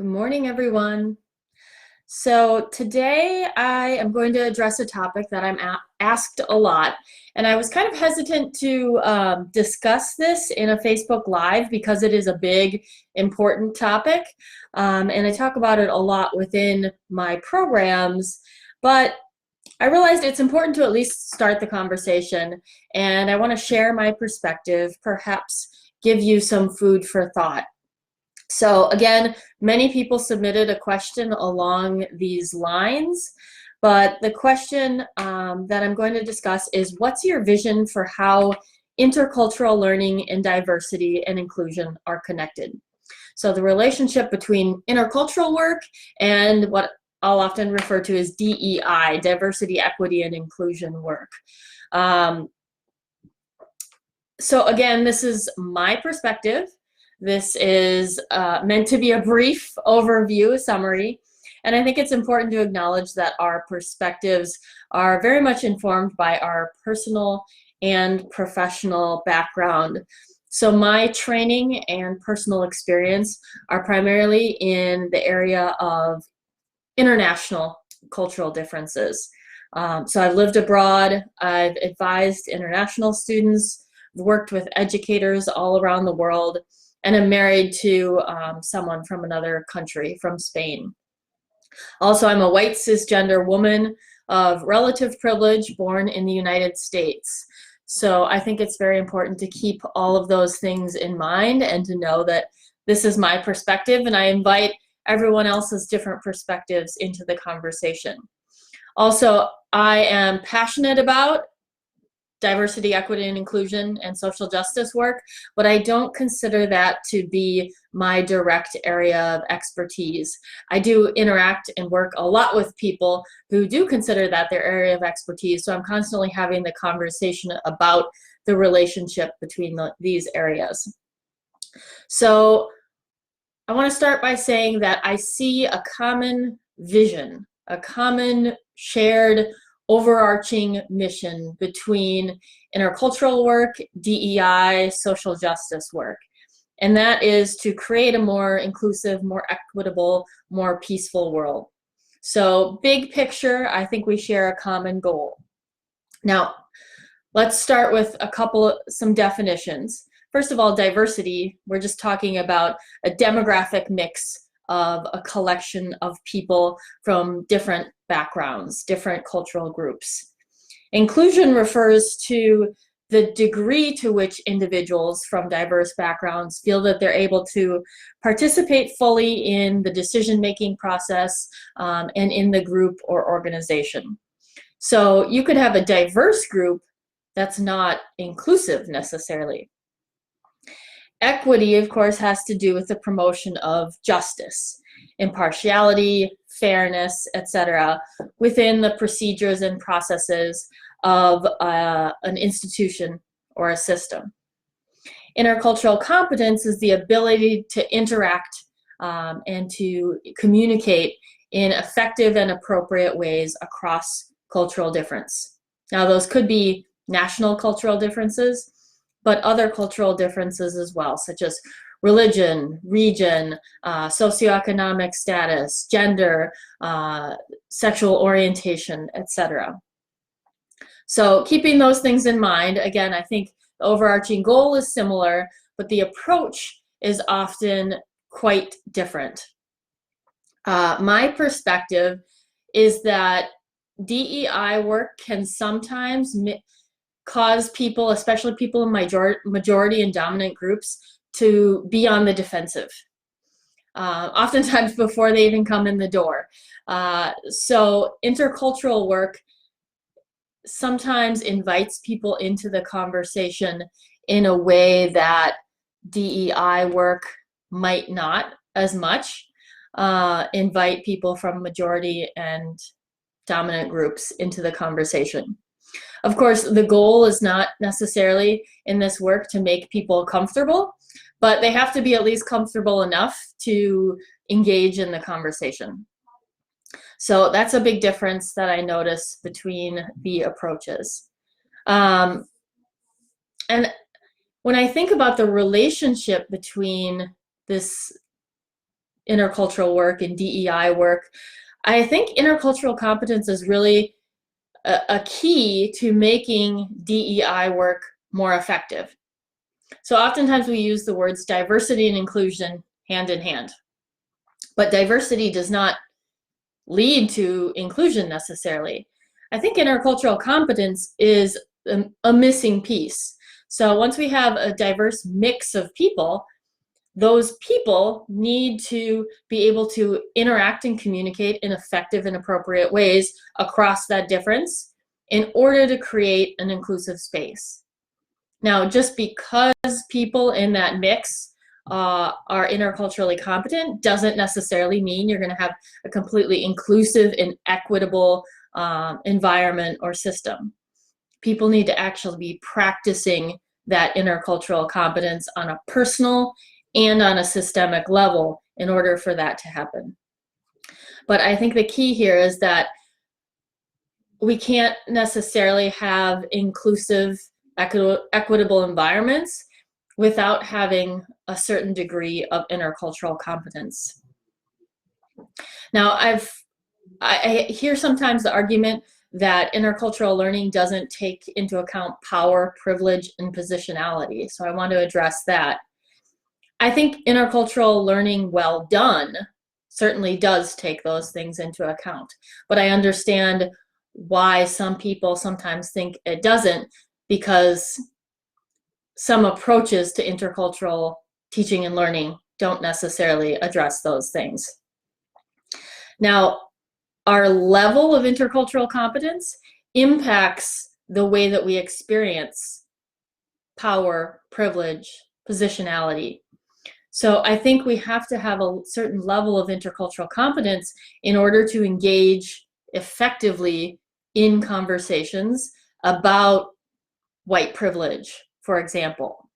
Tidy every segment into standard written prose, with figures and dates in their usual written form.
Good morning, everyone. So today I am going to address a topic that I'm asked a lot, and I was kind of hesitant to discuss this in a Facebook Live because it is a big, important topic, and I talk about it a lot within my programs, but I realized it's important to at least start the conversation, and I want to share my perspective, perhaps give you some food for thought. So again, many people submitted a question along these lines, but the question that I'm going to discuss is, what's your vision for how intercultural learning and diversity and inclusion are connected? So the relationship between intercultural work and what I'll often refer to as DEI, diversity, equity, and inclusion work. So again, this is my perspective. This is meant to be a brief overview, summary, and I think it's important to acknowledge that our perspectives are very much informed by our personal and professional background. So my training and personal experience are primarily in the area of international cultural differences. So I've lived abroad, I've advised international students, worked with educators all around the world, and I'm married to someone from another country, from Spain. Also, I'm a white cisgender woman of relative privilege, born in the United States. So I think it's very important to keep all of those things in mind and to know that this is my perspective, and I invite everyone else's different perspectives into the conversation. Also, I am passionate about diversity, equity, and inclusion and social justice work, but I don't consider that to be my direct area of expertise. I do interact and work a lot with people who do consider that their area of expertise, so I'm constantly having the conversation about the relationship between these areas. So I want to start by saying that I see a common vision, a common shared overarching mission between intercultural work, DEI, social justice work. And that is to create a more inclusive, more equitable, more peaceful world. So big picture, I think we share a common goal. Now, let's start with some definitions. First of all, diversity, we're just talking about a demographic mix of a collection of people from different backgrounds, different cultural groups. Inclusion refers to the degree to which individuals from diverse backgrounds feel that they're able to participate fully in the decision-making process and in the group or organization. So you could have a diverse group that's not inclusive necessarily. Equity, of course, has to do with the promotion of justice, impartiality, fairness, etc., within the procedures and processes of an institution or a system. Intercultural competence is the ability to interact and to communicate in effective and appropriate ways across cultural difference. Now, those could be national cultural differences, but other cultural differences as well, such as religion, region, socioeconomic status, gender, sexual orientation, etc. So keeping those things in mind, again, I think the overarching goal is similar, but the approach is often quite different. My perspective is that DEI work can sometimes cause people, especially people in majority and dominant groups, to be on the defensive, oftentimes before they even come in the door. So intercultural work sometimes invites people into the conversation in a way that DEI work might not as much invite people from majority and dominant groups into the conversation. Of course, the goal is not necessarily in this work to make people comfortable, but they have to be at least comfortable enough to engage in the conversation. So that's a big difference that I notice between the approaches. And when I think about the relationship between this intercultural work and DEI work, I think intercultural competence is really a key to making DEI work more effective. So oftentimes we use the words diversity and inclusion hand in hand, but diversity does not lead to inclusion necessarily. I think intercultural competence is a missing piece. So once we have a diverse mix of people, those people need to be able to interact and communicate in effective and appropriate ways across that difference in order to create an inclusive space. Now, just because people in that mix are interculturally competent doesn't necessarily mean you're going to have a completely inclusive and equitable environment or system. People need to actually be practicing that intercultural competence on a personal and on a systemic level in order for that to happen. But I think the key here is that we can't necessarily have inclusive, equitable environments without having a certain degree of intercultural competence. Now, I hear sometimes the argument that intercultural learning doesn't take into account power, privilege, and positionality. So I want to address that. I think intercultural learning, well done, certainly does take those things into account. But I understand why some people sometimes think it doesn't, because some approaches to intercultural teaching and learning don't necessarily address those things. Now, our level of intercultural competence impacts the way that we experience power, privilege, positionality. So I think we have to have a certain level of intercultural competence in order to engage effectively in conversations about white privilege, for example.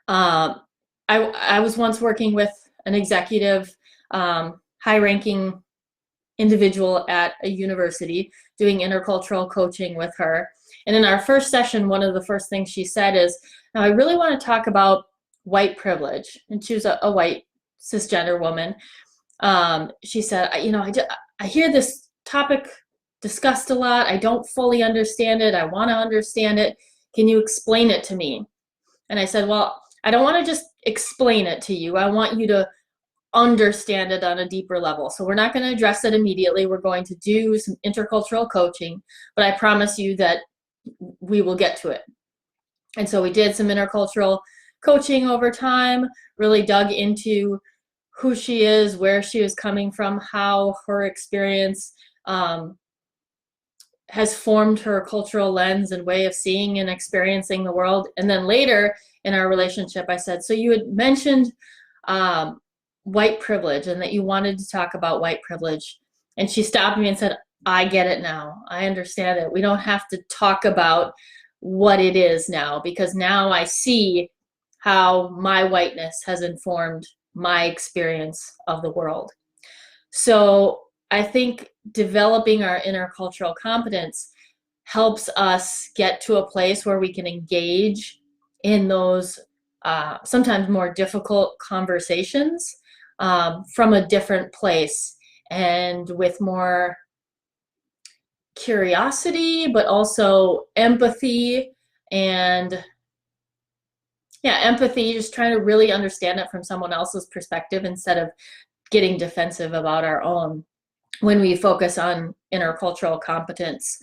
I was once working with an executive, high-ranking individual at a university, doing intercultural coaching with her. And in our first session, one of the first things she said is, now I really want to talk about white privilege. And she was a white cisgender woman. She said, I hear this topic discussed a lot. I don't fully understand it. I want to understand it. Can you explain it to me? And I said, well, I don't want to just explain it to you. I want you to understand it on a deeper level. So we're not going to address it immediately. We're going to do some intercultural coaching, but I promise you that we will get to it. And so we did some intercultural coaching over time, really dug into who she is, where she was coming from, how her experience has formed her cultural lens and way of seeing and experiencing the world. And then later in our relationship, I said, so you had mentioned white privilege and that you wanted to talk about white privilege. And she stopped me and said, I get it now. I understand it. We don't have to talk about what it is now, because now I see how my whiteness has informed my experience of the world. So I think developing our intercultural competence helps us get to a place where we can engage in those sometimes more difficult conversations from a different place and with more curiosity, but also empathy and empathy, just trying to really understand it from someone else's perspective instead of getting defensive about our own when we focus on intercultural competence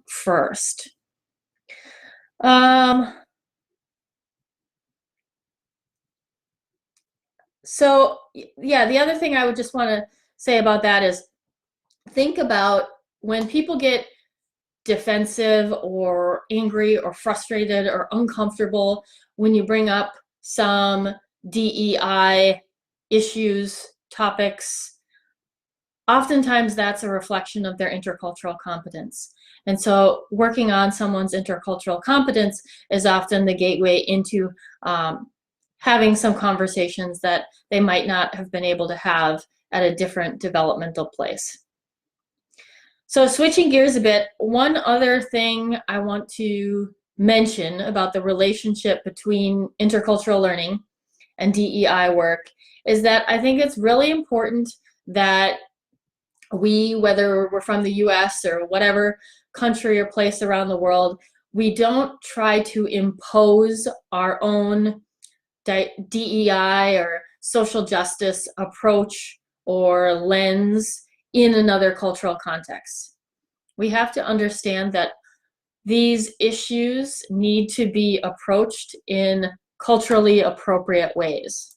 first. So yeah, the other thing I would just want to say about that is think about when people get defensive or angry or frustrated or uncomfortable when you bring up some DEI issues, topics. Oftentimes that's a reflection of their intercultural competence. And so working on someone's intercultural competence is often the gateway into having some conversations that they might not have been able to have at a different developmental place. So switching gears a bit, one other thing I want to mention about the relationship between intercultural learning and DEI work is that I think it's really important that we, whether we're from the US or whatever country or place around the world, we don't try to impose our own DEI or social justice approach or lens in another cultural context. We have to understand that these issues need to be approached in culturally appropriate ways.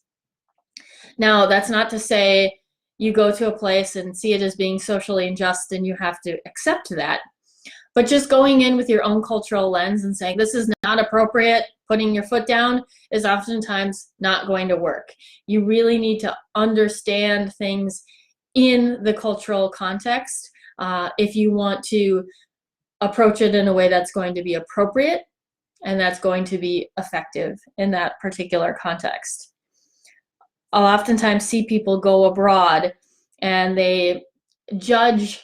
Now, that's not to say you go to a place and see it as being socially unjust and you have to accept that. But just going in with your own cultural lens and saying this is not appropriate, putting your foot down, is oftentimes not going to work. You really need to understand things in the cultural context if you want to approach it in a way that's going to be appropriate and that's going to be effective in that particular context. I'll oftentimes see people go abroad and they judge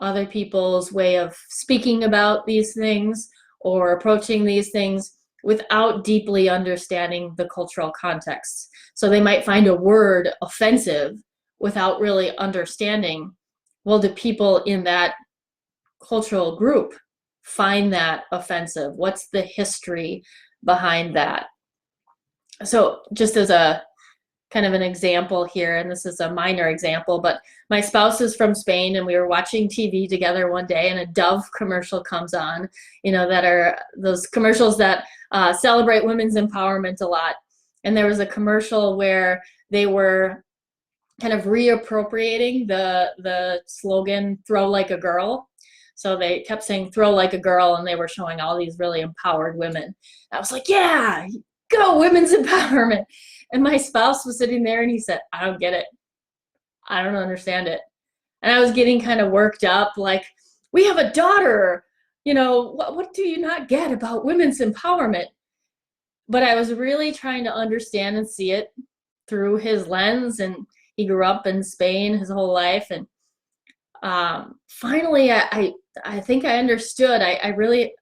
other people's way of speaking about these things or approaching these things without deeply understanding the cultural context. So they might find a word offensive without really understanding, well, do people in that cultural group find that offensive? What's the history behind that? So just as a kind of an example here, and this is a minor example, but my spouse is from Spain and we were watching TV together one day and a Dove commercial comes on, you know, that are those commercials that celebrate women's empowerment a lot. And there was a commercial where they were kind of reappropriating the slogan, "Throw like a girl." So they kept saying, "Throw like a girl," and they were showing all these really empowered women. I was like, yeah, go women's empowerment. And my spouse was sitting there and he said, "I don't get it. I don't understand it." And I was getting kind of worked up, like, we have a daughter, you know, what do you not get about women's empowerment? But I was really trying to understand and see it through his lens, and he grew up in Spain his whole life. And finally, I think I understood. I really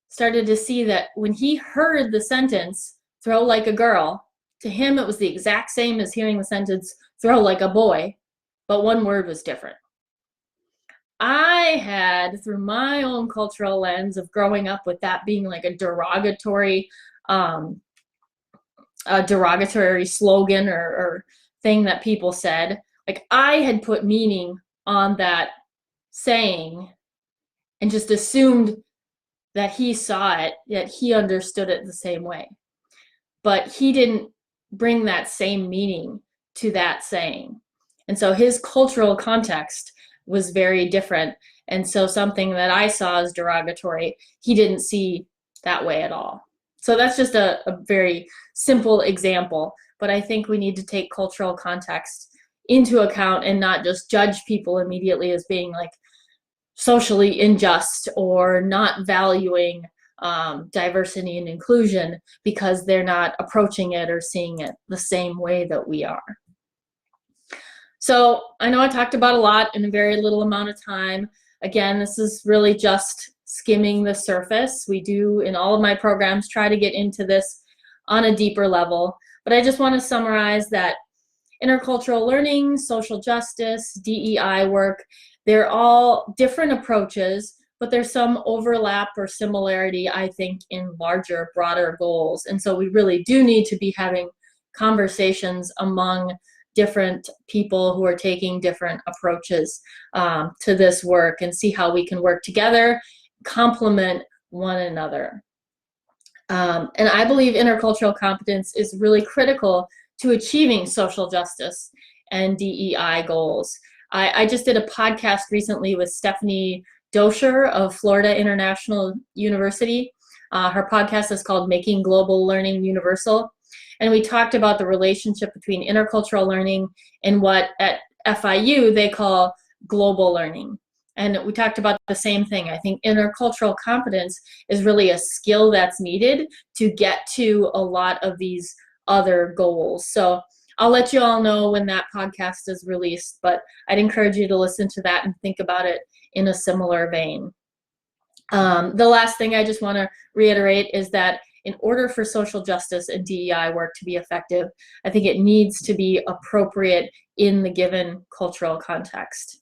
started to see that when he heard the sentence, "Throw like a girl," to him, it was the exact same as hearing the sentence, "Throw like a boy," but one word was different. I had, through my own cultural lens of growing up with that being like a derogatory slogan or thing that people said, like I had put meaning on that saying and just assumed that he saw it, that he understood it the same way. But he didn't bring that same meaning to that saying. And so his cultural context was very different. And so something that I saw as derogatory, he didn't see that way at all. So that's just a very simple example. But I think we need to take cultural context into account and not just judge people immediately as being like socially unjust or not valuing diversity and inclusion because they're not approaching it or seeing it the same way that we are. So I know I talked about a lot in a very little amount of time. Again, this is really just skimming the surface. We do, in all of my programs, try to get into this on a deeper level. But I just want to summarize that intercultural learning, social justice, DEI work, they're all different approaches, but there's some overlap or similarity, I think, in larger, broader goals. And so we really do need to be having conversations among different people who are taking different approaches to this work and see how we can work together, complement one another. And I believe intercultural competence is really critical to achieving social justice and DEI goals. I just did a podcast recently with Stephanie Dosher of Florida International University. Her podcast is called Making Global Learning Universal. And we talked about the relationship between intercultural learning and what at FIU they call global learning. And we talked about the same thing. I think intercultural competence is really a skill that's needed to get to a lot of these other goals. So I'll let you all know when that podcast is released, but I'd encourage you to listen to that and think about it in a similar vein. The last thing I just want to reiterate is that in order for social justice and DEI work to be effective, I think it needs to be appropriate in the given cultural context.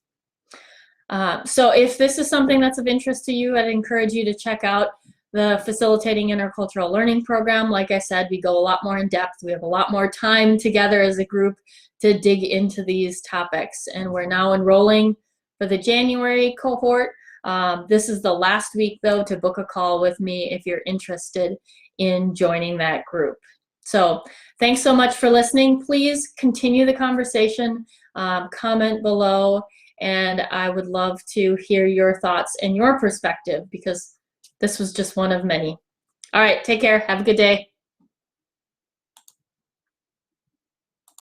So if this is something that's of interest to you, I'd encourage you to check out the Facilitating Intercultural Learning program. Like I said, we go a lot more in depth. We have a lot more time together as a group to dig into these topics. And we're now enrolling for the January cohort. This is the last week, though, to book a call with me if you're interested in joining that group. So thanks so much for listening. Please continue the conversation, comment below, and I would love to hear your thoughts and your perspective, because this was just one of many. All right, take care. Have a good day.